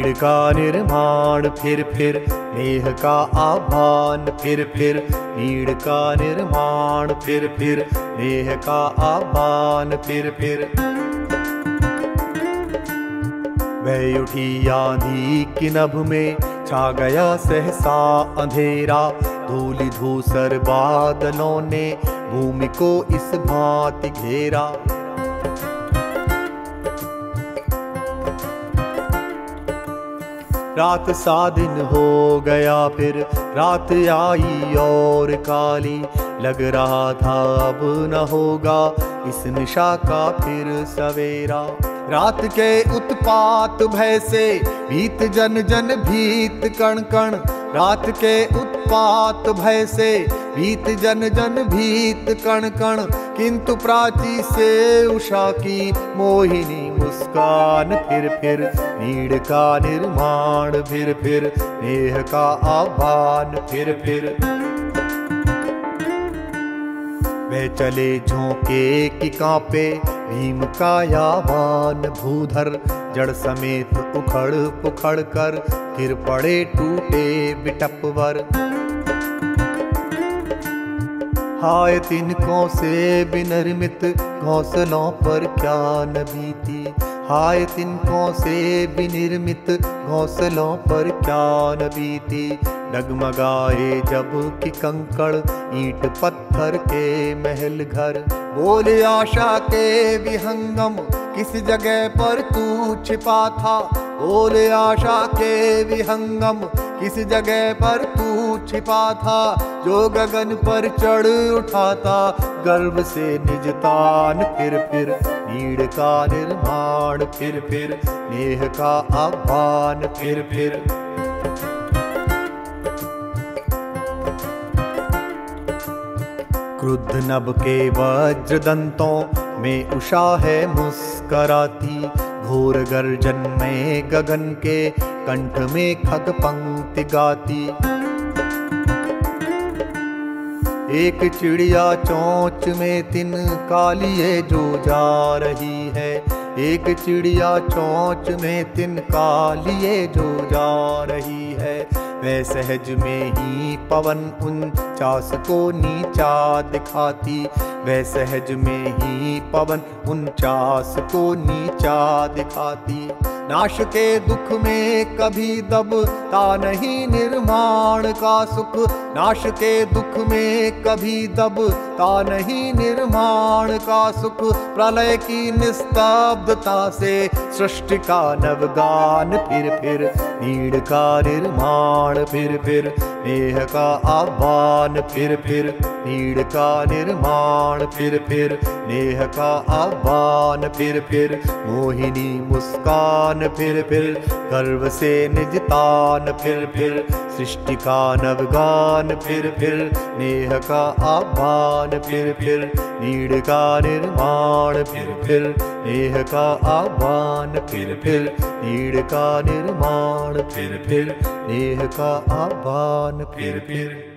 नीड़ का निर्माण फिर नेह का आह्वान फिर नीड़ का निर्माण फिर नेह का आह्वान फिर वह उठी आंधी की नभ में छा गया सहसा अंधेरा, धूलि धूसर बादलों ने भूमि को इस भांति घेरा। रात सा दिन हो गया फिर रात आई और काली, लग रहा था अब न होगा इस निशा का फिर सवेरा। रात के उत्पात भय से भीत जन जन भीत कण कण, रात के उत्पात भय से भीत जन जन भीत कण कण, किंतु प्राची से उषा की मोहिनी मुस्कान फिर नीड़ का निर्माण फिर नेह का आह्वान फिर वह चले झोंके की कांपे भीम का यावान भूधर, जड़ समेत उखड़ पुखड़ कर गिर पड़े टूटे बिटपवर। हाय तिनकों से विनिर्मित घोंसलों पर क्या न बीती, हाय तिनकों से विनिर्मित घोंसलों पर क्या न बीती। डगमगाए जब कि कंकड़ ईंट पत्थर के महल घर, बोले आशा के विहंगम किस जगह पर तू छिपा था, बोले आशा के विहंगम किस जगह पर तू छिपा था। जो गगन पर चढ़ उठा था गर्व से निजतान फिर नीड़ का निर्माण फिर नेह का आह्वान फिर क्रुद्ध नभ के वज्र दंतों में उषा है मुस्कराती, घोर गर्जन में गगन के कंठ में खग पंक्ति गाती। एक चिड़िया चोंच में तिन कालिए जो जा रही है, एक चिड़िया चोंच में तिन कालिए जो जा रही है। वह सहज में ही पवन उनचास को नीचा दिखाती, वह सहज में ही पवन उनचास को नीचा दिखाती। नाश के दुख में कभी दबता नहीं निर्माण का सुख, नाश के दुख में कभी दबता नहीं निर्माण का सुख। प्रलय की निस्तब्धता से सृष्टि का नवगान फिर नीड़ का निर्माण फिर नेह का आह्वान फिर नीड़ का निर्माण फिर नेह का आह्वान फिर मोहिनी मुस्कान फिर गर्व से निजतान फिर सृष्टि का नवगान फिर नेह का आह्वान फिर नीड़ का निर्माण फिर नेह का आह्वान फिर नीड़ का निर्माण फिर नेह का आह्वान फिर